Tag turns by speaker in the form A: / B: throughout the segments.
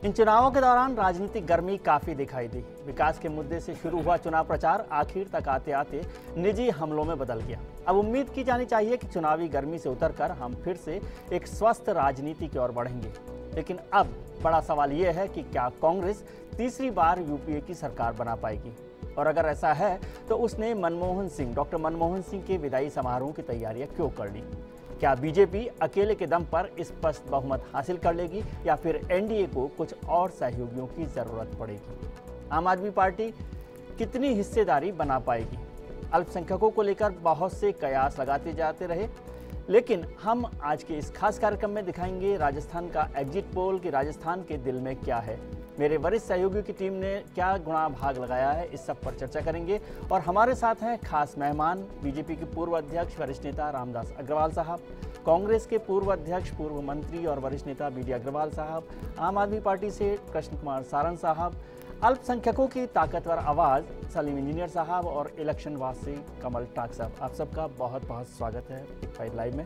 A: इन चुनावों के दौरान राजनीतिक गर्मी काफी दिखाई दी। विकास के मुद्दे से शुरू हुआ चुनाव प्रचार आखिर तक आते आते निजी हमलों में बदल गया। अब उम्मीद की जानी चाहिए कि चुनावी गर्मी से उतरकर हम फिर से एक स्वस्थ राजनीति की ओर बढ़ेंगे। लेकिन अब बड़ा सवाल यह है कि क्या कांग्रेस तीसरी बार यूपीए की सरकार बना पाएगी, और अगर ऐसा है तो उसने डॉक्टर मनमोहन सिंह के विदाई समारोह की तैयारियां क्यों कर ली? क्या बीजेपी अकेले के दम पर स्पष्ट बहुमत हासिल कर लेगी या फिर एनडीए को कुछ और सहयोगियों की जरूरत पड़ेगी? आम आदमी पार्टी कितनी हिस्सेदारी बना पाएगी? अल्पसंख्यकों को लेकर बहुत से कयास लगाते जाते रहे, लेकिन हम आज के इस खास कार्यक्रम में दिखाएंगे राजस्थान का एग्जिट पोल कि राजस्थान के दिल में क्या है। मेरे वरिष्ठ सहयोगियों की टीम ने क्या गुणा भाग लगाया है, इस सब पर चर्चा करेंगे। और हमारे साथ हैं खास मेहमान, बीजेपी के पूर्व अध्यक्ष वरिष्ठ नेता रामदास अग्रवाल साहब, कांग्रेस के पूर्व अध्यक्ष पूर्व मंत्री और वरिष्ठ नेता बीडी अग्रवाल साहब, आम आदमी पार्टी से कृष्ण कुमार सारन साहब, अल्पसंख्यकों की ताकतवर आवाज़ सलीम इंजीनियर साहब और इलेक्शन वासी कमल टाक साहब। आप सबका बहुत बहुत स्वागत है फाइव लाइव में।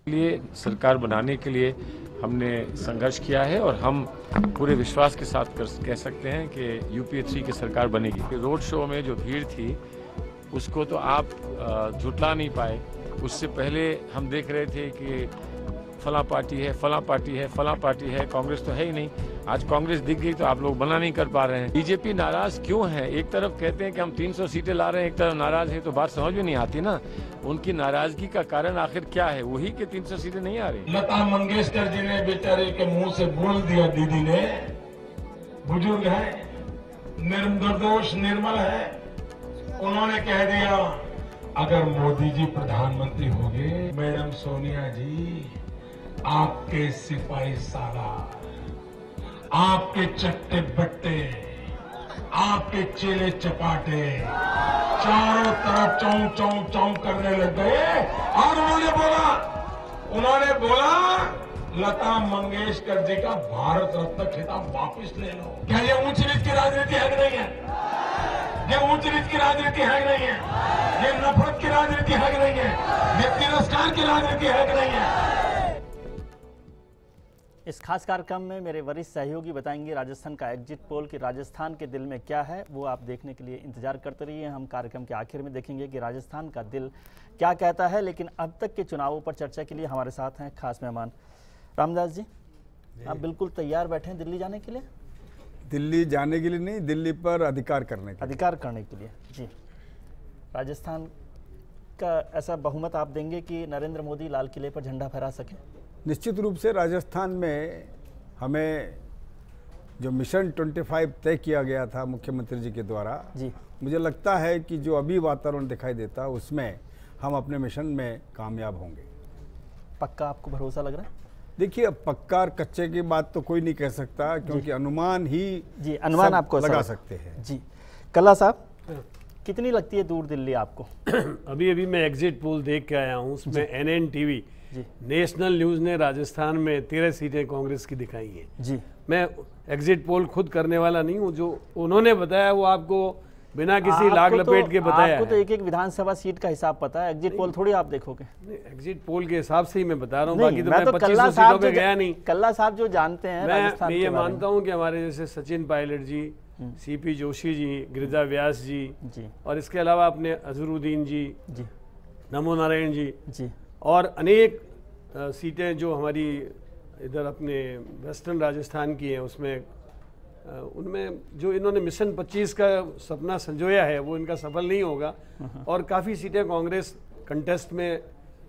B: लिए सरकार बनाने के लिए हमने संघर्ष किया है और हम पूरे विश्वास के साथ कह सकते हैं कि यूपीए 3 की सरकार बनेगी। रोड शो में जो भीड़ थी उसको तो आप झुटला नहीं पाए। उससे पहले हम देख रहे थे कि फला पार्टी है, फला पार्टी है, फला पार्टी है, कांग्रेस तो है ही नहीं। आज कांग्रेस दिख गई तो आप लोग बना नहीं कर पा रहे हैं। बीजेपी नाराज क्यों है? एक तरफ कहते हैं कि हम 300 सीटें ला रहे हैं, एक तरफ नाराज है, तो बात समझ में नहीं आती ना। उनकी नाराजगी का कारण आखिर क्या है? वही कि 300 सीटें नहीं आ रही।
C: लता मंगेशकर जी ने बेचारे के मुंह से बोल दिया, दीदी ने, बुजुर्ग है, निर्दोष निर्मल है, उन्होंने कह दिया अगर मोदी जी प्रधानमंत्री हो गए, मैडम सोनिया जी आपके सिपाही सालार, आपके चट्टे बट्टे, आपके चेले चपाटे चारों तरफ चौं चौं चौं करने लग गए। और उन्होंने बोला लता मंगेशकर जी का भारत रत्न खिताब वापस ले लो। क्या ये ऊंच नीच की राजनीति है कि नहीं है? ये ऊंच नीच की राजनीति है कि नहीं है? ये नफरत की राजनीति है कि नहीं है? ये तिरस्कार की राजनीति है कि नहीं है?
A: इस खास कार्यक्रम में मेरे वरिष्ठ सहयोगी बताएंगे राजस्थान का एग्जिट पोल कि राजस्थान के दिल में क्या है। वो आप देखने के लिए इंतजार करते रहिए। हम कार्यक्रम के आखिर में देखेंगे कि राजस्थान का दिल क्या कहता है। लेकिन अब तक के चुनावों पर चर्चा के लिए हमारे साथ हैं खास मेहमान। रामदास जी, आप बिल्कुल तैयार बैठे हैं दिल्ली जाने के लिए?
D: दिल्ली जाने के लिए नहीं, दिल्ली पर अधिकार करने के लिए। जी, राजस्थान का ऐसा बहुमत आप देंगे कि नरेंद्र मोदी लाल किले पर झंडा फहरा सके? निश्चित रूप से राजस्थान में हमें जो मिशन 25 तय किया गया था मुख्यमंत्री जी के द्वारा, जी, मुझे लगता है कि जो अभी वातावरण दिखाई देता उसमें हम अपने मिशन में कामयाब होंगे।
A: पक्का आपको भरोसा लग रहा है?
D: देखिए, अब पक्का और कच्चे की बात तो कोई नहीं कह सकता, क्योंकि अनुमान ही
A: जी अनुमान आपको
D: लगा सकते हैं।
A: जी, कल्ला साहब, कितनी लगती है दूर दिल्ली आपको?
E: अभी मैं एग्जिट पोल देख के आया हूँ, उसमें NNTV नेशनल न्यूज़ ने राजस्थान में 13 सीटें कांग्रेस की दिखाई हैं। जी, मैं एग्जिट पोल खुद करने वाला नहीं हूँ, जो उन्होंने बताया वो आपको बिना किसी लाग लपेट के बताया।
A: आपको तो एक एक विधानसभा सीट का हिसाब पता है, एग्जिट पोल थोड़ी आप देखोगे।
E: एग्जिट पोल के हिसाब से ही मैं बता रहा हूँ, बाकी तो मैं
A: 2500
E: सीटों पे गया नहीं।
A: कल्ला साहब जो जानते हैं
E: मैं ये मानता हूँ कि हमारे जैसे सचिन पायलट जी, CP जोशी जी, गिरिजा व्यास जी, और इसके अलावा अपने अजहरुद्दीन जी, नमो नारायण जी, और अनेक सीटें जो हमारी इधर अपने वेस्टर्न राजस्थान की हैं, उसमें उनमें जो इन्होंने मिशन 25 का सपना संजोया है वो इनका सफल नहीं होगा। और काफ़ी सीटें कांग्रेस कंटेस्ट में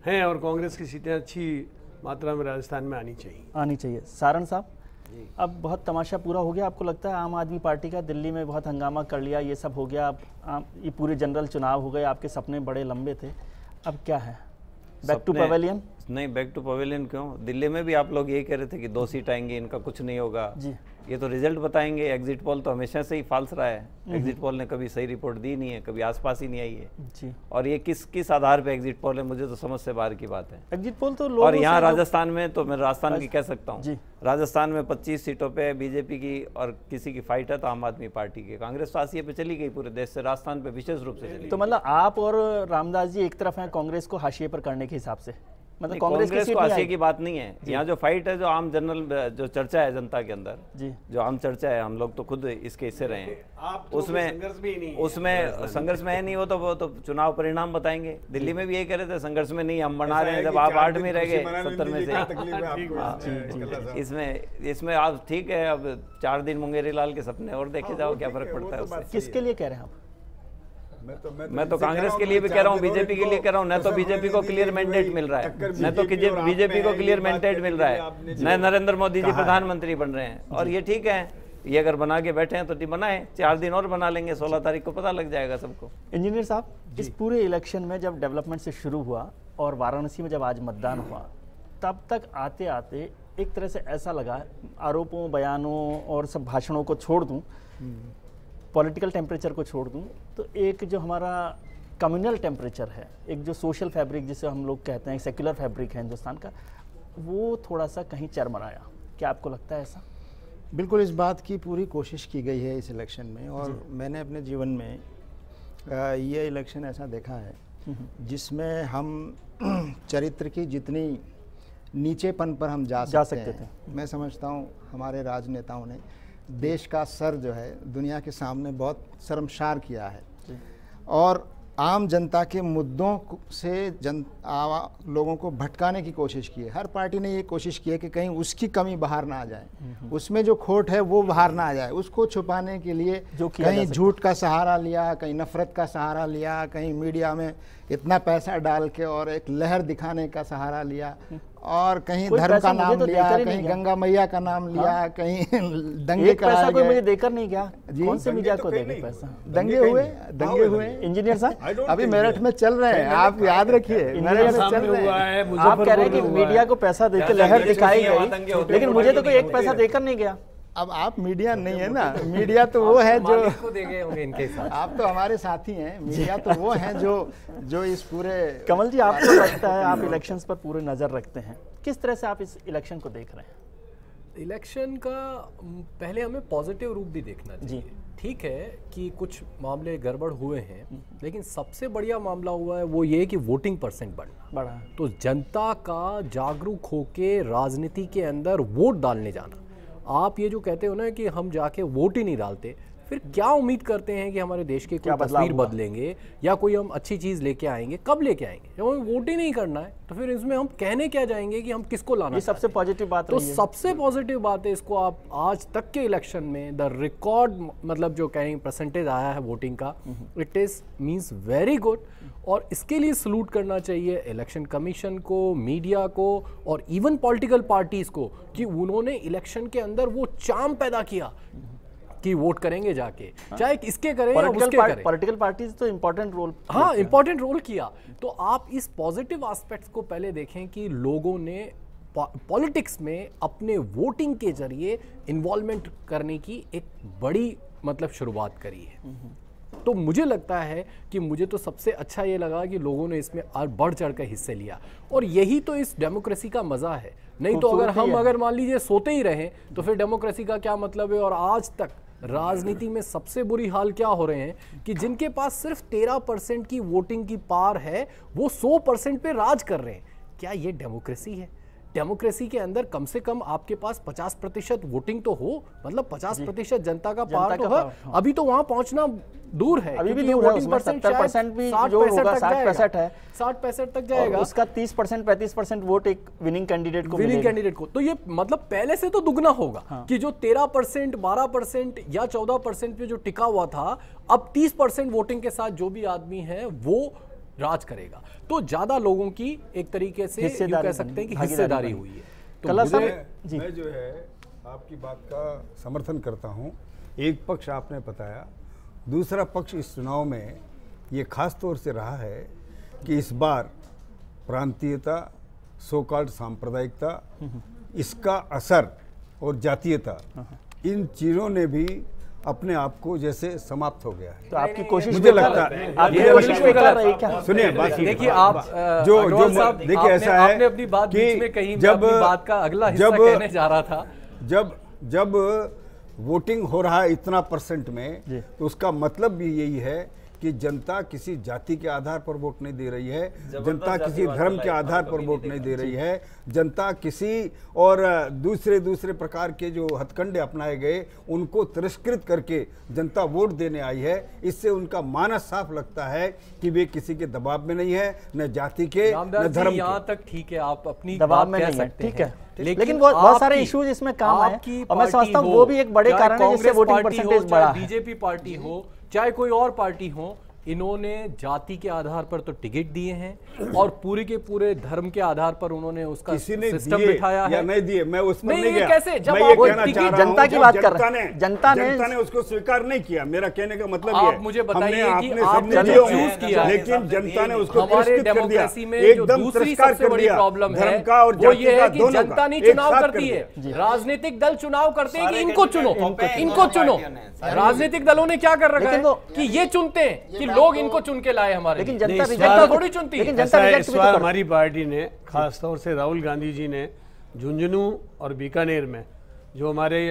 E: हैं और कांग्रेस की सीटें अच्छी मात्रा में राजस्थान में आनी चाहिए।
A: सारण साहब, अब बहुत तमाशा पूरा हो गया। आपको लगता है आम आदमी पार्टी का दिल्ली में बहुत हंगामा कर लिया, ये सब हो गया, अब ये पूरे जनरल चुनाव हो गए, आपके सपने बड़े लंबे थे, अब क्या है? Back to pavilion?
F: नहीं, बैक टू पवेलियन क्यों? दिल्ली में भी आप लोग यही कह रहे थे कि 2 सीट आएंगी, इनका कुछ नहीं होगा जी। ये तो रिजल्ट बताएंगे। एग्जिट पोल तो हमेशा से ही फाल्स रहा है। एग्जिट पोल ने कभी सही रिपोर्ट दी नहीं है, कभी आसपास ही नहीं आई है जी। और ये किस आधार पे एग्जिट पोल है, मुझे तो समझ से बाहर की बात है।
A: एग्जिट पोल तो
F: और यहाँ राजस्थान में तो मैं राजस्थान की कह सकता हूँ, राजस्थान में 25 सीटों पे बीजेपी की और किसी की फाइट है तो आम आदमी पार्टी की। कांग्रेस तो हाशिए पे चली गई पूरे देश से, राजस्थान पे विशेष रूप से चली।
A: तो मतलब आप और रामदास जी एक तरफ हैं कांग्रेस को हाशिए पर करने के हिसाब से? मतलब
F: कांग्रेस को आशय की बात नहीं है। यहाँ जो फाइट है, जो आम जनरल जो चर्चा है जनता के अंदर जी, जो आम चर्चा है, हम लोग तो खुद इसके हिस्से रहे हैं, उसमें संघर्ष में है नहीं। वो तो चुनाव परिणाम बताएंगे। दिल्ली में भी यही कह रहे थे संघर्ष में नहीं, हम बना रहे हैं। जब आप 8 में रह गए 70 में से, इसमें आप ठीक है। अब 4 दिन मुंगेरी लाल के सपने और देखे जाओ, क्या फर्क पड़ता है उससे।
A: किसके लिए कह रहे हैं आप?
F: मैं तो कांग्रेस के लिए भी कह रहा हूँ, बीजेपी के लिए कह रहा हूँ। न तो बीजेपी को क्लियर मैंडेट मिल रहा है, न तो बीजेपी को क्लियर मैंडेट मिल रहा है, न नरेंद्र मोदी जी प्रधानमंत्री बन रहे हैं। और ये ठीक है, ये अगर बना के बैठे हैं तो बनाए, 4 दिन और बना लेंगे, 16 तारीख को पता लग जाएगा सबको।
A: इंजीनियर साहब, इस पूरे इलेक्शन में जब डेवलपमेंट से शुरू हुआ और वाराणसी में जब आज मतदान हुआ, तब तक आते आते एक तरह से ऐसा लगा, आरोपों, बयानों और सब भाषणों को छोड़ दूं, पॉलिटिकल टेम्परेचर को छोड़ दूं, तो एक जो हमारा कम्युनल टेम्परेचर है, एक जो सोशल फैब्रिक जिसे हम लोग कहते हैं, सेक्युलर फैब्रिक है हिंदुस्तान का, वो थोड़ा सा कहीं चरमराया। क्या आपको लगता है ऐसा?
G: बिल्कुल, इस बात की पूरी कोशिश की गई है इस इलेक्शन में। और मैंने अपने जीवन में ये इलेक्शन ऐसा देखा है जिसमें हम चरित्र की जितनी नीचेपन पर हम जा सकते थे, मैं समझता हूँ हमारे राजनेताओं ने देश का सर जो है दुनिया के सामने बहुत शर्मसार किया है। और आम जनता के मुद्दों से लोगों को भटकाने की कोशिश की है। हर पार्टी ने ये कोशिश की है कि कहीं उसकी कमी बाहर ना आ जाए, उसमें जो खोट है वो बाहर ना आ जाए। उसको छुपाने के लिए कहीं झूठ का सहारा लिया, कहीं नफरत का सहारा लिया, कहीं मीडिया में इतना पैसा डाल के और एक लहर दिखाने का सहारा लिया, और कहीं धर्म का नाम लिया, कहीं गंगा मैया का नाम लिया, कहीं दंगे कराए गए।
A: मुझे देकर नहीं गया, कौन से मीडिया को देंगे पैसा?
G: दंगे हुए
A: इंजीनियर साहब
G: अभी मेरठ में चल रहे हैं, आप याद रखिए, मेरठ में चल रहे हैं।
A: आप कह रहे हैं कि मीडिया को पैसा देकर लहर दिखाई गई, लेकिन मुझे तो कोई एक पैसा देकर नहीं गया।
G: अब आप मीडिया नहीं है ना, मीडिया तो वो है जो
F: इनके साथ,
G: आप तो हमारे साथी हैं। मीडिया तो वो है जो इस पूरे।
A: कमल जी, आपको लगता है, आप इलेक्शंस पर पूरी नज़र रखते हैं, किस तरह से आप इस इलेक्शन को देख रहे हैं?
H: इलेक्शन का पहले हमें पॉजिटिव रूप भी देखना चाहिए। ठीक है कि कुछ मामले गड़बड़ हुए हैं, लेकिन सबसे बढ़िया मामला हुआ है वो ये कि वोटिंग परसेंट बढ़ा। तो जनता का जागरूक होके राजनीति के अंदर वोट डालने जाना। आप ये जो कहते हो ना कि हम जाके वोट ही नहीं डालते, फिर क्या उम्मीद करते हैं कि हमारे देश की कोई तस्वीर बदलेंगे या कोई हम अच्छी चीज़ लेके आएंगे? कब लेके आएंगे? जब हमें वोट ही नहीं करना है तो फिर इसमें हम कहने क्या जाएंगे कि हम किसको लाना?
A: ये सबसे पॉजिटिव बात
H: तो सबसे पॉजिटिव बात है, इसको आप आज तक के इलेक्शन में द रिकॉर्ड मतलब जो कहें परसेंटेज आया है वोटिंग का, it is means very good. और इसके लिए सलूट करना चाहिए इलेक्शन कमीशन को, मीडिया को और इवन पॉलिटिकल पार्टीज को कि उन्होंने इलेक्शन के अंदर वो चार्म पैदा किया कि वोट करेंगे जाके, चाहे इसके करें या उसके करें।
A: पॉलिटिकल पार्टीज तो इंपॉर्टेंट रोल,
H: हाँ इंपॉर्टेंट रोल किया। तो आप इस पॉजिटिव एस्पेक्ट्स को पहले देखें कि लोगों ने पॉलिटिक्स में अपने वोटिंग के जरिए इन्वॉल्वमेंट करने की एक बड़ी मतलब शुरुआत करी है। तो मुझे लगता है कि मुझे तो सबसे अच्छा ये लगा कि लोगों ने इसमें बढ़ चढ़ कर हिस्से लिया, और यही तो इस डेमोक्रेसी का मजा है। नहीं तो अगर मान लीजिए सोते ही रहें तो फिर डेमोक्रेसी का क्या मतलब है। और आज तक राजनीति में सबसे बुरी हाल क्या हो रहे हैं कि जिनके पास सिर्फ 13% की वोटिंग की पार है वो 100% पे राज कर रहे हैं। क्या ये डेमोक्रेसी है? डेमोक्रेसी के अंदर कम से कम आपके पास 50% वोटिंग तो हो, मतलब 50% जनता का पार तो है। अभी तो वहां पहुंचना दूर है,
A: अभी भी दूर है, उसमें 70% भी जो होगा 60-65 है,
H: 60-65 तक जाएगा।
A: उसका 30% 35% वोट एक विनिंग कैंडिडेट को
H: तो ये मतलब पहले से तो दुगना होगा कि जो 13%, 12% या 14% पे जो टिका हुआ था, अब 30% वोटिंग के साथ जो भी आदमी है वो राज करेगा। तो ज्यादा लोगों की एक तरीके से यूं कह सकते हैं कि हिस्सेदारी हुई है।
D: तो मैं जो है आपकी बात का समर्थन करता हूं। एक पक्ष आपने बताया, दूसरा पक्ष इस चुनाव में ये खास तौर से रहा है कि इस बार प्रांतीयता, सो कॉल्ड सांप्रदायिकता, इसका असर और जातीयता, इन चीज़ों ने भी अपने आप को जैसे समाप्त हो गया है।
A: तो आपकी कोशिश,
D: मुझे लगता है सुनिए बात,
H: देखिए आप
D: जो देखिए ऐसा है
H: आपने अपनी बात बीच में कहीं जब बात का अगला हिस्सा कहने जा रहा था,
D: जब वोटिंग हो रहा है इतना % में, तो उसका मतलब भी यही है कि जनता किसी जाति के आधार पर वोट नहीं दे रही है, जनता किसी धर्म के आधार पर वोट नहीं दे रही है, जनता किसी और दूसरे प्रकार के जो हथकंडे अपनाए गए उनको तिरस्कृत करके जनता वोट देने आई है। इससे उनका मानस साफ लगता है कि वे किसी के दबाव में नहीं है, न जाति के न धर्म के।
H: यहाँ तक ठीक है, आप अपनी
A: दबाव में नहीं है, ठीक है, लेकिन बहुत सारे इश्यूज इसमें काम आए और मैं समझता हूँ वो भी एक बड़े कारण है जिससे वोटिंग परसेंटेज बढ़ा है।
H: बीजेपी पार्टी हो चाहे कोई और पार्टी हो, इन्होंने जाति के आधार पर तो टिकट दिए हैं और पूरे के पूरे धर्म के आधार पर उन्होंने उसका सिस्टम बिठाया है।
D: या नहीं दिए, मैं उस पर नहीं गया।
H: कैसे जब
D: मैं ये कहना चाह रहा
A: जनता की बात कर रहे हैं,
D: जनता ने उसको स्वीकार नहीं किया। मेरा कहने का मतलब
H: आप मुझे बताइए कि आपने
D: जो
H: चूज किया,
D: लेकिन जनता ने उसको
H: हमारे डेमोक्रेसी में जो दूसरी सबसे बड़ी प्रॉब्लम है वो ये है कि जनता नहीं चुनाव करती है, राजनीतिक दल चुनाव करते हैं कि इनको चुनो, इनको चुनो। राजनीतिक दलों ने क्या कर रखा है कि ये चुनते हैं कि लोग इनको चुन के लाए हमारे,
A: लेकिन जनता
H: थोड़ी चुनती है।
E: इस बार हमारी पार्टी ने, खासतौर से राहुल गांधी जी ने झुंझुनू और बीकानेर में जो हमारे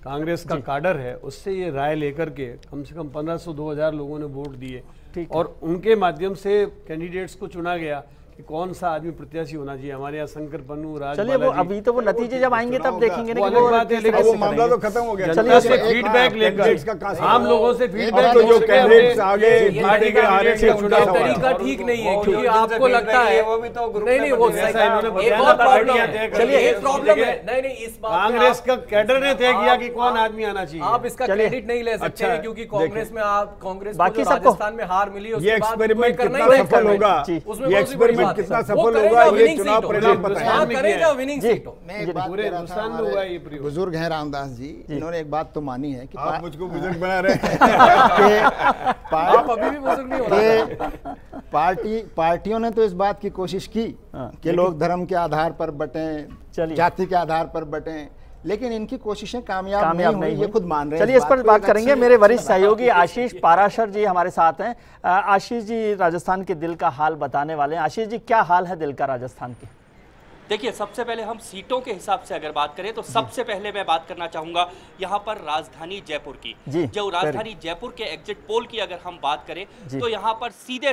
E: कांग्रेस का काडर है उससे ये राय लेकर के कम से कम 1500-2000 लोगों ने वोट दिए और उनके माध्यम से कैंडिडेट्स को चुना गया कि कौन सा आदमी प्रत्याशी होना चाहिए। हमारे यहाँ शंकर पन्नू, राज
A: चलिए वो अभी तो वो नतीजे जब आएंगे तब देखेंगे ना कि
E: वो बात है, लेकिन
D: वो मामला तो खत्म हो गया।
E: जनता से फीडबैक लेकर आम लोगों से फीडबैक
D: जो कैंडिडेट्स आगे
E: पार्टी के आगे से चुनाव
H: तरीका ठीक नहीं है क्योंकि आपको लगता है
F: वो भी तो ग्रुप
H: नहीं वो एक और प्रॉब्लम है। चलिए एक प्रॉब्लम है, नहीं इस बात
E: कांग्रेस का कैडर ने तय किया कि कौन आदमी आना चाहिए।
H: आप इसका क्रेडिट नहीं ले सकते हैं क्योंकि कांग्रेस में आप कांग्रेस को राजस्थान में हार मिली उसके बाद
D: एक्सपेरिमेंट कितना सफल होगा, ये एक्सपेरिमेंट कितना सफल होगा, ये चुनाव परिणाम
H: करेगा विनिंग सीट।
G: पूरे हिंदुस्तान में हुआ ये बुजुर्ग हैं रामदास जी, इन्होंने एक बात तो मानी है कि
D: आप मुझको बुजुर्ग बना रहे हैं।
H: आप अभी भी बुजुर्ग नहीं हो रहे।
G: पार्टियों ने तो इस बात की कोशिश की कि लोग धर्म के आधार पर बटें, जाति के आधार पर बटें, लेकिन इनकी कोशिशें कामयाब नहीं हुई, ये खुद मान रहे हैं।
A: चलिए इस पर बात करेंगे। मेरे वरिष्ठ सहयोगी आशीष पाराशर जी हमारे साथ हैं। आशीष जी राजस्थान के दिल का हाल बताने वाले हैं। आशीष जी क्या हाल है दिल का राजस्थान के?
I: देखिए सबसे पहले हम सीटों के हिसाब से अगर बात करें तो सबसे पहले मैं बात करना चाहूंगा यहाँ पर राजधानी जयपुर की। जो राजधानी जयपुर के एग्जिट पोल की अगर हम बात करें तो यहाँ पर सीधे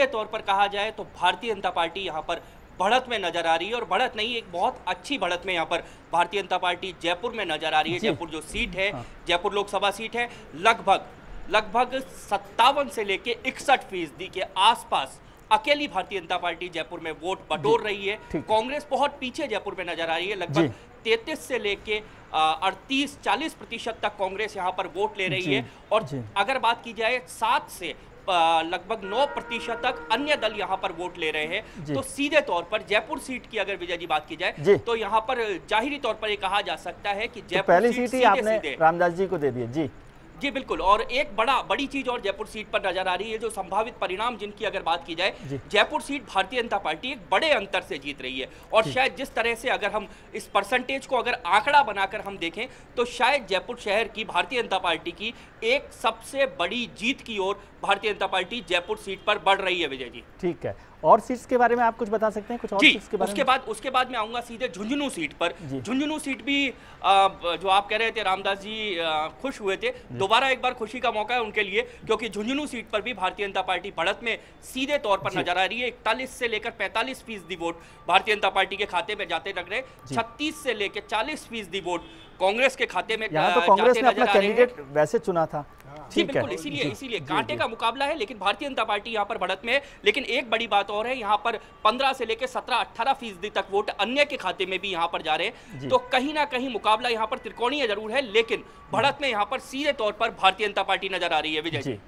I: तौर पर कहा जाए तो भारतीय जनता पार्टी यहाँ पर बढ़त में नजर आ रही है और बढ़त नहीं, एक बहुत अच्छी बढ़त में यहाँ पर भारतीय जनता पार्टी जयपुर में नजर आ रही है। जयपुर जो सीट है, जयपुर लोकसभा सीट है, लगभग 57 से लेके 61% के आसपास अकेली भारतीय जनता पार्टी जयपुर में वोट बटोर रही है। कांग्रेस बहुत पीछे जयपुर में नजर आ रही है, लगभग 33 से लेके 38-40% तक कांग्रेस यहाँ पर वोट ले रही है। और अगर बात की जाए 7 से लगभग 9% तक अन्य दल यहाँ पर वोट ले रहे हैं। तो सीधे तौर पर जयपुर सीट की अगर विजय जी बात की जाए तो यहाँ पर जाहिरी तौर पर ये कहा जा सकता है कि जयपुर
A: पहली सीट ही आपने रामदास जी को दे दी।
I: जी बिल्कुल। और एक बड़ी चीज और जयपुर सीट पर नजर आ रही है, जो संभावित परिणाम जिनकी अगर बात की जाए, जयपुर सीट भारतीय जनता पार्टी एक बड़े अंतर से जीत रही है। और शायद जिस तरह से अगर हम इस परसेंटेज को अगर आंकड़ा बनाकर हम देखें तो शायद जयपुर शहर की भारतीय जनता पार्टी की एक सबसे बड़ी जीत की ओर भारतीय जनता पार्टी जयपुर सीट पर बढ़ रही है। विजय जी ठीक है,
A: और सीट्स के बारे में आप कुछ बता सकते हैं? कुछ और सीट्स के बारे में?
I: उसके बाद मैं आऊंगा सीधे झुंझुनू सीट पर। झुंझुनू सीट भी जो आप कह रहे थे रामदास जी खुश हुए थे, दोबारा एक बार खुशी का मौका है उनके लिए, क्योंकि झुंझुनू सीट पर भी भारतीय जनता पार्टी बढ़त में सीधे तौर पर नजर आ रही है। 41 से लेकर 45% वोट भारतीय जनता पार्टी के खाते में जाते लग रहे, 36 से लेकर 40% वोट कांग्रेस के खाते में
A: तो कांग्रेस ने अपना कैंडिडेट वैसे चुना था।
I: जी बिल्कुल, इसीलिए कांटे का मुकाबला है, लेकिन भारतीय जनता पार्टी यहाँ पर बढ़त में है। लेकिन एक बड़ी बात और है, यहाँ पर 15 से लेकर 17-18% तक वोट अन्य के खाते में भी यहाँ पर जा रहे हैं। तो कहीं ना कहीं मुकाबला यहाँ पर त्रिकोणीय जरूर है, लेकिन बढ़त में यहाँ पर सीधे तौर पर भारतीय जनता पार्टी नजर आ रही है। विजय जी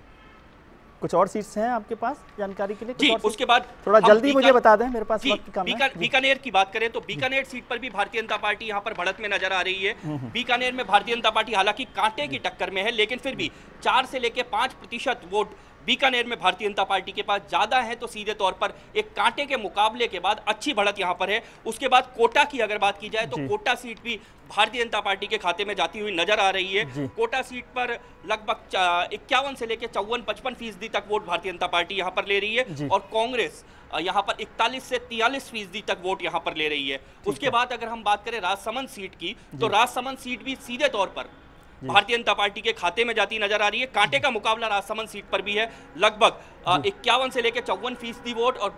A: कुछ और सीट्स हैं आपके पास जानकारी के लिए?
I: जी उसके बाद
A: थोड़ा जल्दी मुझे बता दें, मेरे पास वक्त कम है।
I: बीकानेर की बात करें तो बीकानेर सीट पर भी भारतीय जनता पार्टी यहाँ पर बढ़त में नजर आ रही है। बीकानेर में भारतीय जनता पार्टी हालांकि कांटे की टक्कर में है, लेकिन फिर भी 4 से लेकर 5% वोट बीकानेर में भारतीय जनता पार्टी के पास ज्यादा है। तो सीधे तौर पर एक कांटे के मुकाबले के बाद अच्छी बढ़त यहाँ पर है। उसके बाद कोटा की अगर बात की जाए तो कोटा सीट भी भारतीय जनता पार्टी के खाते में जाती हुई नजर आ रही है। कोटा सीट पर लगभग 51 से लेकर 54-55% तक वोट भारतीय जनता पार्टी यहाँ पर ले रही है, और कांग्रेस यहाँ पर 41 से 43% तक वोट यहाँ पर ले रही है। उसके बाद अगर हम बात करें राजसमंद सीट की, तो राजसमंद सीट भी सीधे तौर पर भारतीय जनता पार्टी के खाते में जाती नजर आ रही है। कांटे का मुकाबला राजसमंद सीट पर भी है, लगभग 51 से लेकर 54% वोट और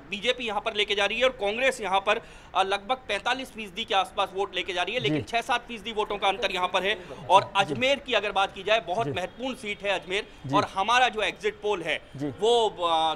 I: बीजेपी यहां पर लेके जा रही है और कांग्रेस यहां पर लगभग 45% के आसपास वोट लेके जा रही है, लेकिन 6-7% वोटों का अंतर यहां पर है। और अजमेर की अगर बात की जाए, बहुत महत्वपूर्ण सीट है अजमेर, और हमारा जो एग्जिट पोल है वो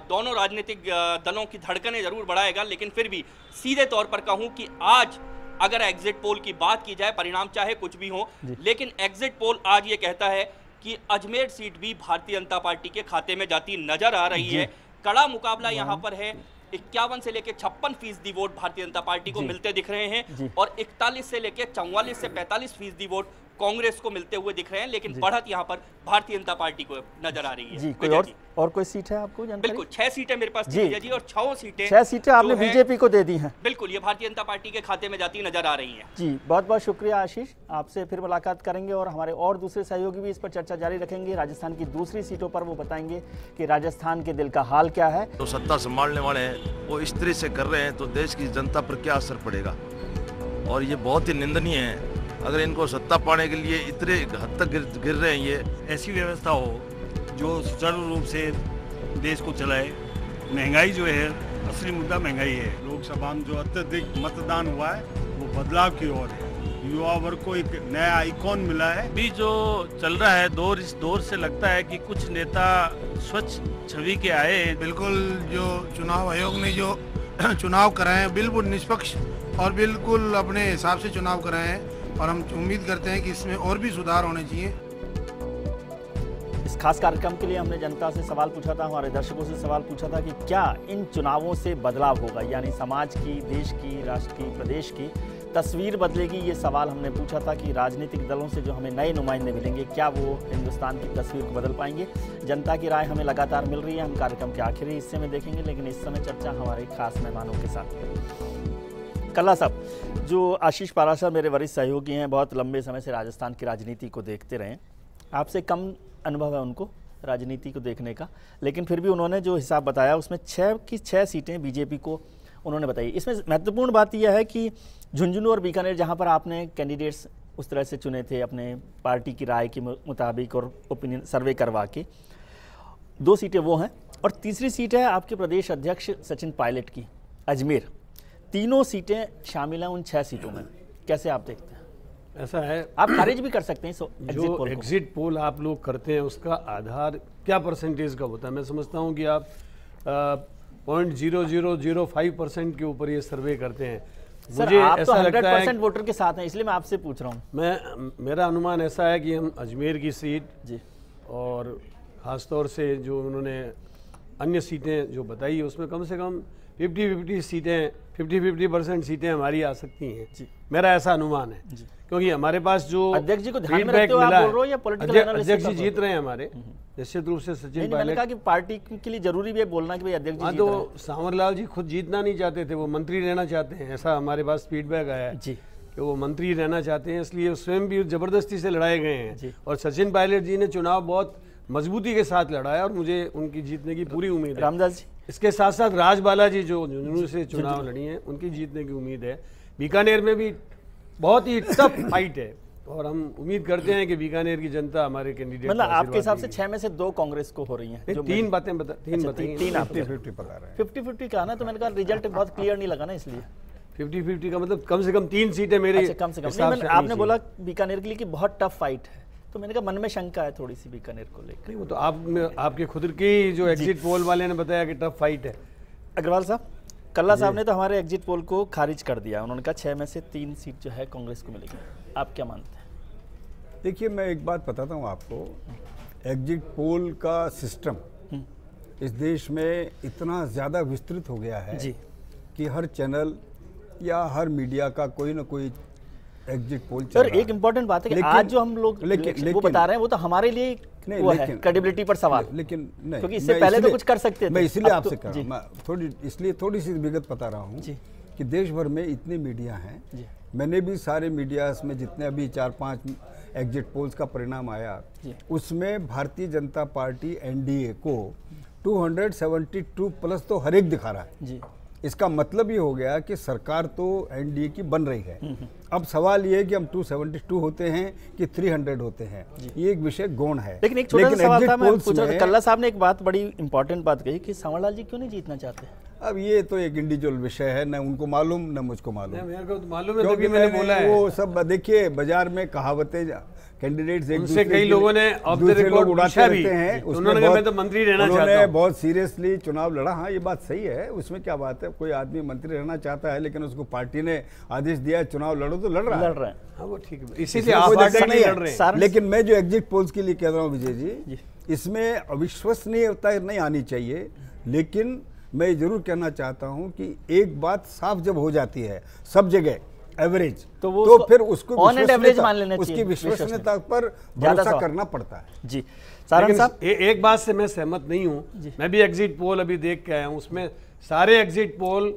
I: दोनों राजनीतिक दलों की धड़कनें जरूर बढ़ाएगा, लेकिन फिर भी सीधे तौर पर कहूं कि आज अगर एग्जिट पोल की बात की जाए, परिणाम चाहे कुछ भी हो, लेकिन एग्जिट पोल आज ये कहता है कि अजमेर सीट भी भारतीय जनता पार्टी के खाते में जाती नजर आ रही है। कड़ा मुकाबला यहाँ पर है, 51 से लेकर 56% वोट भारतीय जनता पार्टी को मिलते दिख रहे हैं और 41 से लेकर 44 से 45% वोट कांग्रेस को मिलते हुए दिख रहे हैं, लेकिन बढ़त यहाँ पर भारतीय जनता पार्टी को नजर आ रही है।
A: जी, और कोई सीट है आपको जानकारी?
I: बिल्कुल 6 सीटें मेरे पास जी और 6
A: सीटें आपने बीजेपी को दे दी हैं।
I: बिल्कुल, ये भारतीय जनता पार्टी के खाते में जाती नजर आ रही हैं।
A: जी, बहुत बहुत शुक्रिया आशीष, आपसे फिर मुलाकात करेंगे और हमारे और दूसरे सहयोगी भी इस पर चर्चा जारी रखेंगे। राजस्थान की दूसरी सीटों पर वो बताएंगे कि राजस्थान के दिल का हाल क्या है।
J: तो सत्ता संभालने वाले हैं वो इस तरह से कर रहे हैं तो देश की जनता पर क्या असर पड़ेगा, और ये बहुत ही निंदनीय है। अगर इनको सत्ता पाने के लिए इतने हद तक गिर रहे हैं, ये
K: ऐसी व्यवस्था हो जो सुचारू रूप से देश को चलाए। महंगाई जो है, असली मुद्दा महंगाई है। लोकसभा में जो अत्यधिक मतदान हुआ है वो बदलाव की ओर है, युवा वर्ग को एक नया आइकॉन मिला है।
J: अभी जो चल रहा है दौर, इस दौर से लगता है कि कुछ नेता स्वच्छ छवि के आए हैं।
L: बिल्कुल जो चुनाव आयोग ने जो चुनाव कराए हैं बिल्कुल निष्पक्ष और बिल्कुल अपने हिसाब से चुनाव कराए हैं, और हम उम्मीद करते हैं कि इसमें और भी सुधार होने चाहिए।
A: इस खास कार्यक्रम के लिए हमने जनता से सवाल पूछा था, हमारे दर्शकों से सवाल पूछा था कि क्या इन चुनावों से बदलाव होगा, यानी समाज की, देश की, राष्ट्र की, प्रदेश की तस्वीर बदलेगी। ये सवाल हमने पूछा था कि राजनीतिक दलों से जो हमें नए नुमाइंदे मिलेंगे, क्या वो हिंदुस्तान की तस्वीर को बदल पाएंगे। जनता की राय हमें लगातार मिल रही है, हम कार्यक्रम के आखिरी हिस्से में देखेंगे, लेकिन इस समय चर्चा हमारे खास मेहमानों के साथ। कल्ला साहब, जो आशीष पाराशर मेरे वरिष्ठ सहयोगी हैं, बहुत लंबे समय से राजस्थान की राजनीति को देखते रहे, आपसे कम अनुभव है उनको राजनीति को देखने का, लेकिन फिर भी उन्होंने जो हिसाब बताया उसमें 6 की 6 सीटें बीजेपी को उन्होंने बताई। इसमें महत्वपूर्ण बात यह है कि झुंझुनू और बीकानेर, जहां पर आपने कैंडिडेट्स उस तरह से चुने थे अपने पार्टी की राय के मुताबिक और ओपिनियन सर्वे करवा के, 2 सीटें वो हैं, और तीसरी सीट है आपके प्रदेश अध्यक्ष सचिन पायलट की अजमेर। तीनों सीटें शामिल हैं उन 6 सीटों में, कैसे आप देखते हैं?
E: ऐसा है,
A: आप खारिज भी कर सकते हैं
E: जो एग्जिट पोल आप लोग करते हैं उसका आधार क्या परसेंटेज का होता है। मैं समझता हूं कि आप 0.0005% के ऊपर ये सर्वे करते हैं।
A: मुझे आप ऐसा तो 100% वोटर के साथ हैं, इसलिए मैं आपसे पूछ रहा हूं।
E: मेरा अनुमान ऐसा है कि हम अजमेर की सीट
A: जी
E: और ख़ासतौर से जो उन्होंने अन्य सीटें जो बताई उसमें कम से कम 50-50 सीटें 50% सीटें हमारी आ सकती हैं जी, मेरा ऐसा अनुमान है जी। क्योंकि हमारे पास जो
A: अध्यक्ष जी को ध्यान में रखते हुए आप बोल रहे हो या पॉलिटिकल एनालिस्ट?
E: अध्यक्ष जी जीत रहे हैं हमारे, निश्चित रूप से सचिन पायलट।
A: मैंने कहा कि पार्टी के लिए जरूरी भी है बोलना कि भाई अध्यक्ष जी।
E: हाँ, तो सांवरलाल जी खुद जीतना नहीं चाहते थे, वो मंत्री रहना चाहते हैं, ऐसा हमारे पास फीडबैक आया है जी कि वो मंत्री रहना चाहते हैं, इसलिए स्वयं भी जबरदस्ती से लड़ाए गए हैं। और सचिन पायलट जी ने चुनाव बहुत मजबूती के साथ लड़ा है और मुझे उनकी जीतने की पूरी उम्मीद है।
A: रामदास जी,
E: इसके साथ साथ राजबाला जी जो झुंझुनू से चुनाव लड़ी हैं, उनकी जीतने की उम्मीद है। बीकानेर में भी बहुत ही टफ फाइट है और हम उम्मीद करते हैं कि बीकानेर की जनता हमारे कैंडिडेट,
A: मतलब आपके हिसाब से 6 में से 2 कांग्रेस को हो रही हैं।
E: जो 3 बातें तीन
A: 50-50 पता रहा है। 50-50 कहा ना, तो मैंने कहा रिजल्ट बहुत क्लियर नहीं लगा ना, इसलिए
E: 50-50 का मतलब कम से कम 3 सीटें मेरे
A: कम से कम। आपने बोला बीकानेर के लिए कि बहुत टफ फाइट है, तो मैंने कहा मन में शंका है थोड़ी सी बीकानेर को लेकर।
E: वो तो आपके खुद की जो एग्जिट पोल वाले ने बताया कि टफ फाइट है।
A: अग्रवाल साहब, कल्ला साहब ने तो हमारे एग्जिट पोल को खारिज कर दिया, उन्होंने कहा 6 में से 3 सीट जो है कांग्रेस को मिलेगी। आप क्या मानते हैं?
D: देखिए, मैं एक बात बताता हूँ आपको, एग्जिट पोल का सिस्टम इस देश में इतना ज़्यादा विस्तृत हो गया है जी कि हर चैनल या हर मीडिया का कोई ना कोई एग्जिट पोल चल रहा है।
A: एक इम्पोर्टेंट बात है कि आज जो हम लोग वो बता रहे हैं वो तो हमारे लिए वो है क्रेडिबिलिटी पर सवाल,
D: लेकिन नहीं,
A: क्योंकि इससे पहले तो कुछ कर सकते थे।
D: मैं इसलिए आपसे कह रहा हूँ, थोड़ी सी विगत बता रहा हूँ कि देश भर में इतने मीडिया हैं। मैंने भी सारे मीडियाज में जितने अभी 4-5 एग्जिट पोल्स का परिणाम आया, उसमें भारतीय जनता पार्टी एनडीए को 272 प्लस तो हर एक दिखा रहा है जी। इसका मतलब ये हो गया कि सरकार तो एनडीए की बन रही है। अब सवाल ये है कि हम 272 होते हैं कि 300 होते हैं, ये एक विषय गौण है।
A: लेकिन एक छोटा सा सवाल था, मैं पूछ रहा था, कल्ला साहब ने एक बात बड़ी इंपॉर्टेंट बात कही कि सांवरलाल जी क्यों नहीं जीतना चाहते?
D: अब ये तो एक इंडिविजुअल विषय है, न उनको मालूम न मुझको मालूम।
E: मेरे को तो मालूम है, तभी मैंने बोला है।
D: वो सब देखिए बाजार में कहावतें कैंडिडेट्स एक
E: दूसरे कई लोगों ने
D: दूसरे लोग उड़ाते रहते हैं,
E: उन्होंने कहा मैं तो मंत्री रहना चाहता हूं।
D: उन्होंने बहुत सीरियसली चुनाव लड़ा। हाँ, ये बात सही है, उसमें क्या बात है, कोई आदमी मंत्री रहना चाहता है लेकिन उसको पार्टी ने आदेश दिया चुनाव लड़ो तो लड़ रहा है।
E: हाँ, वो ठीक है, इसीलिए आप पार्टी नहीं लड़ रहे हैं।
D: लेकिन मैं जो एग्जिट पोल्स के लिए कह रहा हूँ विजय जी, इसमें अविश्वसनीयता नहीं आनी चाहिए। लेकिन मैं जरूर कहना चाहता हूं कि एक बात साफ जब हो जाती है सब जगह एवरेज, तो फिर उसको
A: ऑन एंड एवरेज मान लेना चाहिए,
D: उसकी विश्वसनीयता पर भरोसा करना पड़ता है।
A: जी सारंग साहब,
E: एक बात से मैं सहमत नहीं हूं। मैं भी एग्जिट पोल अभी देख के आया हूं, उसमें सारे एग्जिट पोल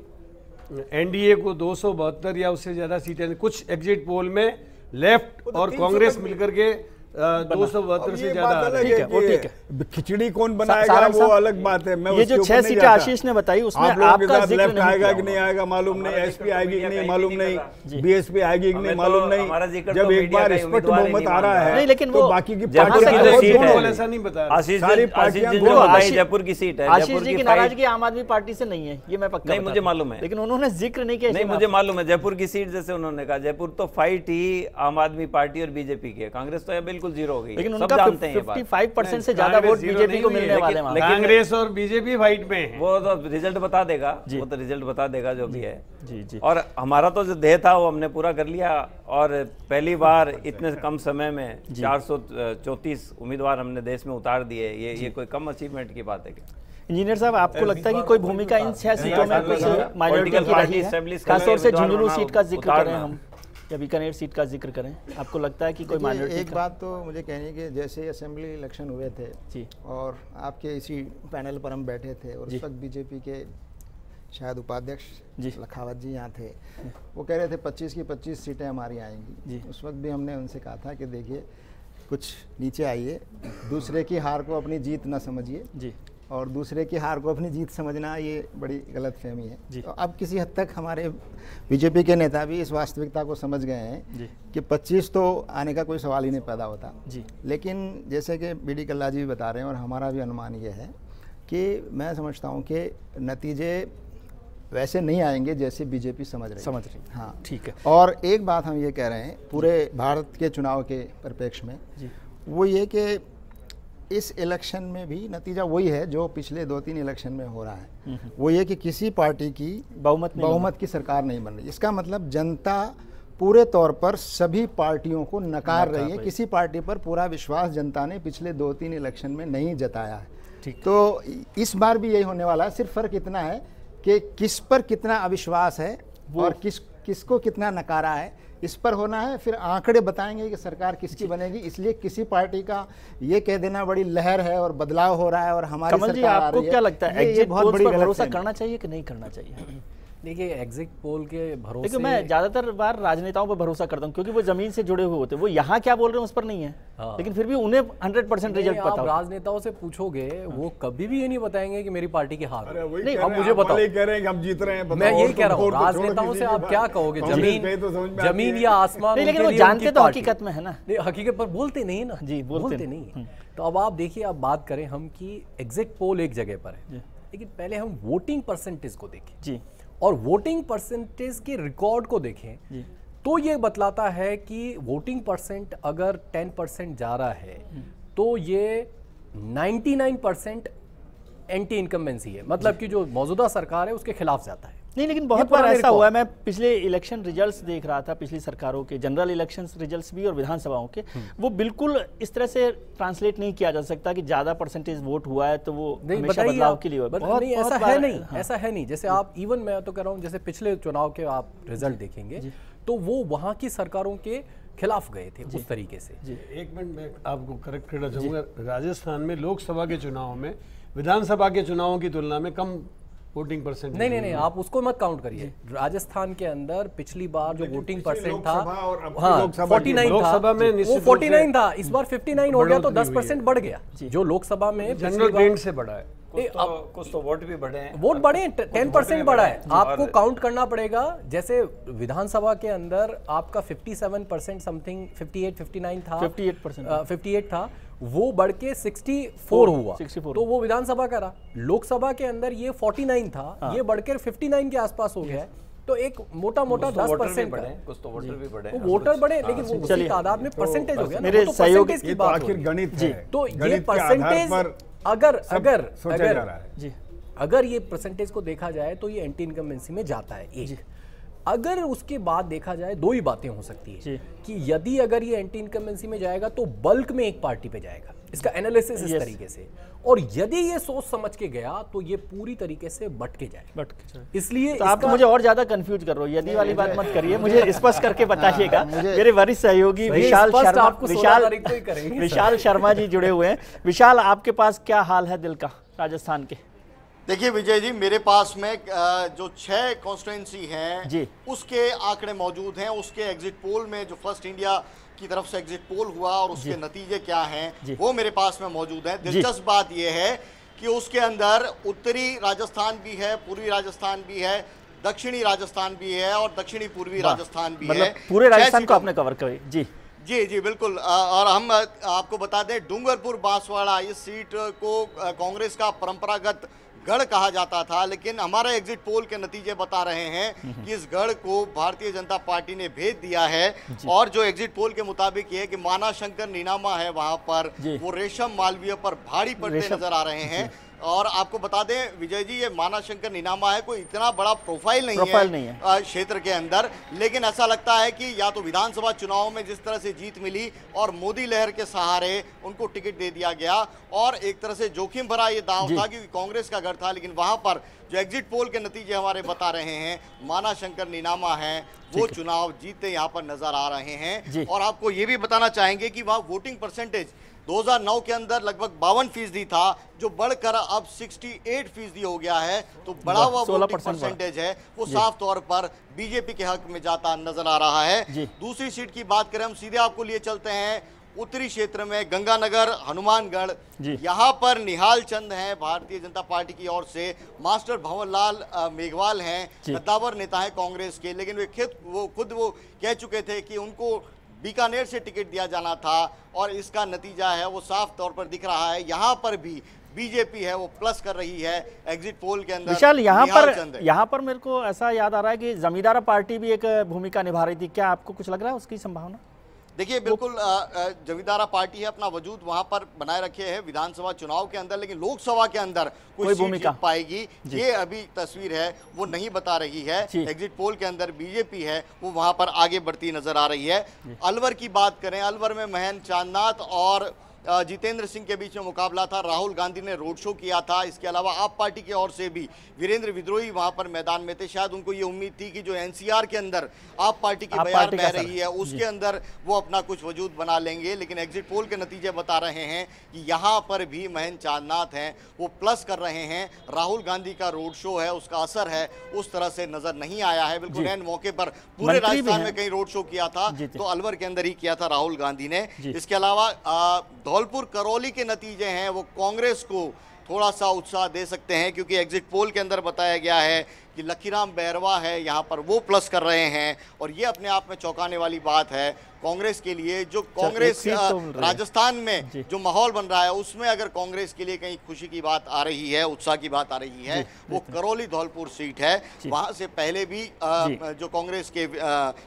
E: एनडीए को 272 या उससे ज्यादा सीटें, कुछ एग्जिट पोल में लेफ्ट और कांग्रेस मिलकर के 272 से ज्यादा।
D: ठीक है, खिचड़ी कौन बनाएगा वो अलग बात है। मैं
A: ये जो 6 सीटें आशीष ने बताई उसमें आपका जिक्र
D: लेफ्ट आएगा कि नहीं आएगा मालूम नहीं, एसपी आएगी कि नहीं मालूम नहीं, बीएसपी आएगी कि नहीं मालूम नहीं। जब एक बार स्पष्ट बहुमत आ रहा है
A: लेकिन
D: तो बाकी की
E: ऐसा नहीं बता रहा।
D: सारी पार्टियां
F: जयपुर की सीट है।
A: आशीष जी की नाराजगी आम आदमी पार्टी से नहीं है, ये मैं पक्का
F: नहीं, मुझे मालूम है,
A: लेकिन उन्होंने जिक्र नहीं किया।
F: नहीं, मुझे मालूम है जयपुर की सीट, जैसे उन्होंने कहा जयपुर तो फाइट ही आम आदमी पार्टी और बीजेपी की है, कांग्रेस तो है बिल्कुल जीरो हो गई।
A: लेकिन उनका 55% से ज्यादा वोट बीजेपी को मिलने वाले हैं।
E: कांग्रेस और बीजेपी फाइट में है।
F: वो तो रिजल्ट बता देगा, वो तो रिजल्ट बता देगा जो भी है।
A: जी जी।
F: और हमारा तो जो ध्येय था वो हमने पूरा कर लिया, और पहली बार इतने कम समय में 434 उम्मीदवार हमने देश में उतार दिए। ये कोई कम अचीवमेंट की बात है क्या?
A: इंजीनियर साहब, आपको लगता है कि कोई भूमिका इन 6 सीटों में कुछ माइनॉरिटी की रही है? खासतौर से झुंझुनू सीट का जिक्र करें हम या बीकानेर सीट का जिक्र करें, आपको लगता है कि कोई माइनॉरिटी?
G: एक बात तो मुझे कहनी है कि जैसे असेंबली इलेक्शन हुए थे
A: जी,
G: और आपके इसी पैनल पर हम बैठे थे और उस वक्त बीजेपी के शायद उपाध्यक्ष लखावत जी यहाँ थे, वो कह रहे थे 25 की 25 सीटें हमारी आएंगी। उस वक्त भी हमने उनसे कहा था कि देखिए कुछ नीचे आइए, दूसरे की हार को अपनी जीत न समझिए जी, और दूसरे की हार को अपनी जीत समझना ये बड़ी गलतफहमी है। तो अब किसी हद तक हमारे बीजेपी के नेता भी इस वास्तविकता को समझ गए हैं कि 25 तो आने का कोई सवाल ही नहीं पैदा होता जी। लेकिन जैसे कि बीडी कल्ला जी भी बता रहे हैं और हमारा भी अनुमान ये है कि मैं समझता हूँ कि नतीजे वैसे नहीं आएंगे जैसे बीजेपी समझ रही। हाँ ठीक है। और एक बात हम ये कह रहे हैं पूरे भारत के चुनाव के परिप्रेक्ष्य में, वो ये कि इस इलेक्शन में भी नतीजा वही है जो पिछले 2-3 इलेक्शन में हो रहा है। वो ये कि किसी पार्टी की बहुमत की सरकार नहीं बन रही। इसका मतलब जनता पूरे तौर पर सभी पार्टियों को नकार रही है। किसी पार्टी पर पूरा विश्वास जनता ने पिछले 2-3 इलेक्शन में नहीं जताया है। तो इस बार भी यही होने वाला है। सिर्फ फर्क इतना है कि किस पर कितना अविश्वास है और किसको कितना नकारा है, इस पर होना है। फिर आंकड़े बताएंगे कि सरकार किसकी बनेगी। इसलिए किसी पार्टी का ये कह देना बड़ी लहर है और बदलाव हो रहा है और हमारी
A: सरकार आ रही है। आपको क्या लगता है, एग्जिट पोल्स पर भरोसा करना चाहिए कि नहीं करना चाहिए?
H: देखिए, एग्जिट पोल के भरोसे,
A: देखिए मैं ज्यादातर बार राजनेताओं पर भरोसा करता हूं क्योंकि वो जमीन से जुड़े हुए होते हैं। वो यहाँ क्या बोल रहे हैं उस पर नहीं है, लेकिन फिर भी उन्हें 100% रिजल्ट पता है।
H: राजनेताओं से पूछोगे वो कभी भी ये नहीं बताएंगे कि मेरी पार्टी की हार।
D: नहीं, अब मुझे बताओ, कह रहे हैं कि हम जीत रहे हैं।
H: मैं यही कह रहा हूँ, राजनेताओं से आप क्या कहोगे? जमीन या आसमान,
A: लेकिन वो जानते तो हकीकत में है ना।
H: हकीकत पर बोलते नहीं ना जी, बोलते नहीं। तो अब आप देखिए, अब बात करें हम कि एग्जिट पोल एक जगह पर है, लेकिन पहले हम वोटिंग परसेंटेज को देखें जी, और वोटिंग परसेंटेज के रिकॉर्ड को देखें तो ये बतलाता है कि वोटिंग परसेंट अगर 10% जा रहा है तो ये 99% एंटी इनकम्बेंसी है, मतलब कि जो मौजूदा सरकार है उसके खिलाफ जाता है।
A: नहीं, लेकिन बहुत बार ऐसा हुआ है। मैं पिछले इलेक्शन रिजल्ट्स देख रहा था, पिछली सरकारों के जनरल इलेक्शंस रिजल्ट्स भी और विधानसभाओं के, वो बिल्कुल इस तरह से ट्रांसलेट नहीं किया जा सकता कि ज्यादा परसेंटेज वोट हुआ है तो वो हमेशा बदलाव के लिए हुआ।
H: नहीं, ऐसा है नहीं, ऐसा है नहीं। जैसे आप इवन मैं तो कह रहा हूँ, जैसे पिछले चुनाव के आप रिजल्ट देखेंगे तो वो वहाँ की सरकारों के खिलाफ गए थे उस तरीके से।
E: एक मिनट मैं आपको करेक्ट करना चाहूँगा। राजस्थान में लोकसभा के चुनाव में विधानसभा के चुनावों की तुलना में कम वोटिंग परसेंट।
H: नहीं, आप उसको मत काउंट करिए। राजस्थान के अंदर पिछली बार जो वोटिंग परसेंट था, हाँ 49
E: लोकसभा में
H: वो 49 था, इस बार 59 हो गया तो 10% बढ़ गया। जो लोकसभा में
E: जनरल ट्रेंड से बढ़ा है।
F: कुछ तो वोट भी बढ़े हैं,
H: वोट बढ़े, 10% बढ़ा है। आपको काउंट करना पड़ेगा, जैसे विधानसभा के अंदर आपका 57% समथिंग 58 था, 58 था, वो बढ़ के 64 हुआ, तो वो विधानसभा का रहा। लोकसभा के अंदर ये 49 था, ये बढ़कर 59 के आसपास हो गया है। तो एक मोटा 10%
F: कुछ तो वोटर भी बढ़े,
H: वोटर बढ़े, लेकिन वो उसी तादाद में परसेंटेज हो गया।
D: मेरे सहयोगी की बात आखिर गणित है,
H: तो ये परसेंटेज अगर ये परसेंटेज को देखा जाए तो ये एंटी इनकम्बेंसी में जाता है। एक अगर उसके बाद देखा जाए, दो ही बातें हो सकती है कि यदि अगर ये एंटी इनकम्बेंसी में जाएगा तो बल्क में एक पार्टी पे जाएगा, इसका एनालिसिस इस तरीके से, और यदि ये सोच समझ के गया तो ये पूरी तरीके से बट के जाए। इसलिए
A: तो आप मुझे और ज्यादा कंफ्यूज कर रहे हो, यदि वाली बात मत करिए, मुझे स्पष्ट करके बताइएगा। मेरे वरिष्ठ सहयोगी विशाल शर्मा जी जुड़े हुए हैं। विशाल, आपके पास क्या हाल है दिल का राजस्थान के?
M: देखिए विजय जी, मेरे पास में जो 6 कॉन्स्टिट्यूंसी हैं उसके आंकड़े मौजूद हैं। उसके एग्जिट पोल में जो फर्स्ट इंडिया की तरफ से एग्जिट पोल हुआ और उसके नतीजे क्या हैं वो मेरे पास में मौजूद है। दिलचस्प बात यह है कि उसके अंदर उत्तरी राजस्थान भी है, पूर्वी राजस्थान भी है, दक्षिणी राजस्थान भी है और दक्षिणी पूर्वी राजस्थान भी है।
A: पूरे राजस्थान को आपने कवर करी।
M: जी बिल्कुल। और हम आपको बता दें, डूंगरपुर बांसवाड़ा इस सीट को कांग्रेस का परंपरागत गढ़ कहा जाता था, लेकिन हमारे एग्जिट पोल के नतीजे बता रहे हैं कि इस गढ़ को भारतीय जनता पार्टी ने भेज दिया है। और जो एग्जिट पोल के मुताबिक ये है कि माना शंकर नीनामा है वहां पर, वो रेशम मालवीय पर भारी पड़ते नजर आ रहे हैं। और आपको बता दें विजय जी, ये माना शंकर नीनामा है, कोई इतना बड़ा प्रोफाइल नहीं है क्षेत्र के अंदर, लेकिन ऐसा लगता है कि या तो विधानसभा चुनाव में जिस तरह से जीत मिली और मोदी लहर के सहारे उनको टिकट दे दिया गया, और एक तरह से जोखिम भरा ये दांव था क्योंकि कांग्रेस का गढ़ था, लेकिन वहां पर जो एग्जिट पोल के नतीजे हमारे बता रहे हैं, माना शंकर नीनामा है वो चुनाव जीतते यहाँ पर नजर आ रहे हैं। और आपको ये भी बताना चाहेंगे कि वहाँ वोटिंग परसेंटेज 2009 के अंदर लगभग 52% था, जो बढ़कर अब 68% हो गया है। तो बढ़ा हुआ वोटिंग परसेंटेज है वो साफ तौर पर बीजेपी के हक में जाता नजर आ रहा है। दूसरी सीट की बात करें, हम सीधे आपको लिए चलते हैं उत्तरी क्षेत्र में, गंगानगर हनुमानगढ़। यहाँ पर निहाल चंद हैं भारतीय जनता पार्टी की ओर से, मास्टर भंवरलाल मेघवाल हैं, कद्दावर नेता हैं कांग्रेस के, लेकिन वे खुद कह चुके थे कि उनको बीकानेर से टिकट दिया जाना था, और इसका नतीजा है वो साफ तौर पर दिख रहा है। यहाँ पर भी बीजेपी है वो प्लस कर रही है एग्जिट पोल के अंदर।
A: विशाल, यहाँ पर मेरे को ऐसा याद आ रहा है कि जमींदारा पार्टी भी एक भूमिका निभा रही थी, क्या आपको कुछ लग रहा है उसकी संभावना?
M: देखिए बिल्कुल, जमींदारा पार्टी है अपना वजूद वहां पर बनाए रखे है विधानसभा चुनाव के अंदर, लेकिन लोकसभा के अंदर कोई भूमिका पाएगी ये अभी तस्वीर है वो नहीं बता रही है। एग्जिट पोल के अंदर बीजेपी है वो वहां पर आगे बढ़ती नजर आ रही है। अलवर की बात करें, अलवर में महेंद्र चांदनाथ और जितेंद्र सिंह के बीच में मुकाबला था। राहुल गांधी ने रोड शो किया था। इसके अलावा आप पार्टी की ओर से भी वीरेंद्र विद्रोही वहां पर मैदान में थे। शायद उनको ये उम्मीद थी कि जो एनसीआर के अंदर आप पार्टी की बयार बह रही है उसके अंदर वो अपना कुछ वजूद बना लेंगे, लेकिन एग्जिट पोल के नतीजे बता रहे हैं कि यहाँ पर भी महेंद्र चांदनाथ हैं वो प्लस कर रहे हैं। राहुल गांधी का रोड शो है उसका असर है उस तरह से नजर नहीं आया है। बिल्कुल एन मौके पर पूरे राजस्थान में कहीं रोड शो किया था तो अलवर के अंदर ही किया था राहुल गांधी ने। इसके अलावा धौलपुर करौली के नतीजे हैं वो कांग्रेस को थोड़ा सा उत्साह दे सकते हैं, क्योंकि एग्जिट पोल के अंदर बताया गया है कि लखीराम बैरवा है यहाँ पर वो प्लस कर रहे हैं, और ये अपने आप में चौंकाने वाली बात है कांग्रेस के लिए। जो कांग्रेस राजस्थान में जो माहौल बन रहा है उसमें अगर कांग्रेस के लिए कहीं खुशी की बात आ रही है, उत्साह की बात आ रही है, वो करौली धौलपुर सीट है। वहां से पहले भी जो कांग्रेस के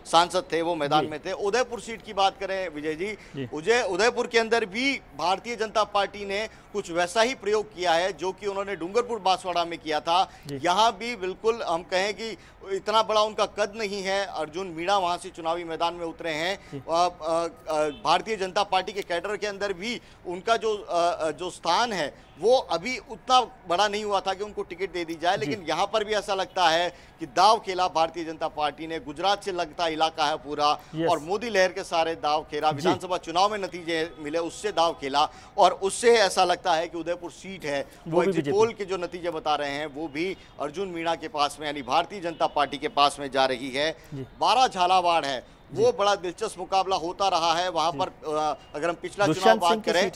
M: सांसद थे वो मैदान में थे। उदयपुर सीट की बात करें विजय जी, उदयपुर के अंदर भी भारतीय जनता पार्टी ने कुछ वैसा ही प्रयोग किया है जो कि उन्होंने डूंगरपुर बांसवाड़ा में किया था। यहाँ भी बिल्कुल हम कहें कि इतना बड़ा उनका कद नहीं है। अर्जुन मीणा वहां से चुनावी मैदान में उतरे हैं। भारतीय जनता पार्टी के कैडर के अंदर भी उनका जो स्थान है वो अभी उतना बड़ा नहीं हुआ था कि उनको टिकट दे दी जाए, लेकिन यहाँ पर भी ऐसा लगता है कि दाव खेला भारतीय जनता पार्टी ने। गुजरात से लगता इलाका है पूरा और मोदी लहर के सारे दाव खेला। विधानसभा चुनाव में नतीजे मिले उससे दाव खेला, और उससे ऐसा लगता है कि उदयपुर सीट है वो एग्जिट पोल के जो नतीजे बता रहे हैं वो भी अर्जुन मीणा के पास में यानी भारतीय जनता पार्टी के पास में जा रही है। 12 झालावाड़ है वो बड़ा दिलचस्प मुकाबला होता रहा है वहां पर। अगर हम पिछला चुनाव बात करें,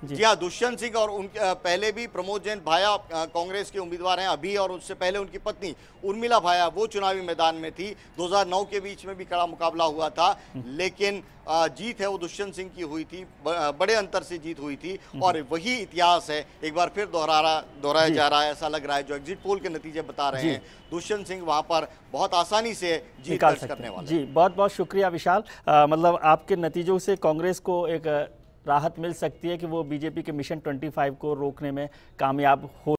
M: जी हाँ, दुष्यंत सिंह और उनके पहले भी प्रमोद जैन भाया कांग्रेस के उम्मीदवार हैं अभी, और उससे पहले उनकी पत्नी उर्मिला भाया वो चुनावी मैदान में थी। 2009 के बीच में भी कड़ा मुकाबला हुआ था, लेकिन जीत है वो दुष्यंत सिंह की हुई थी, बड़े अंतर से जीत हुई थी। और वही इतिहास है एक बार फिर दोहराया जा रहा है, ऐसा लग रहा है। जो एग्जिट पोल के नतीजे बता रहे हैं, दुष्यंत सिंह वहां पर बहुत आसानी से जीत दर्ज करने वाले।
A: जी, बहुत बहुत शुक्रिया विशाल। मतलब आपके नतीजों से कांग्रेस को एक राहत मिल सकती है कि वो बीजेपी के मिशन 25 को रोकने में कामयाब हो।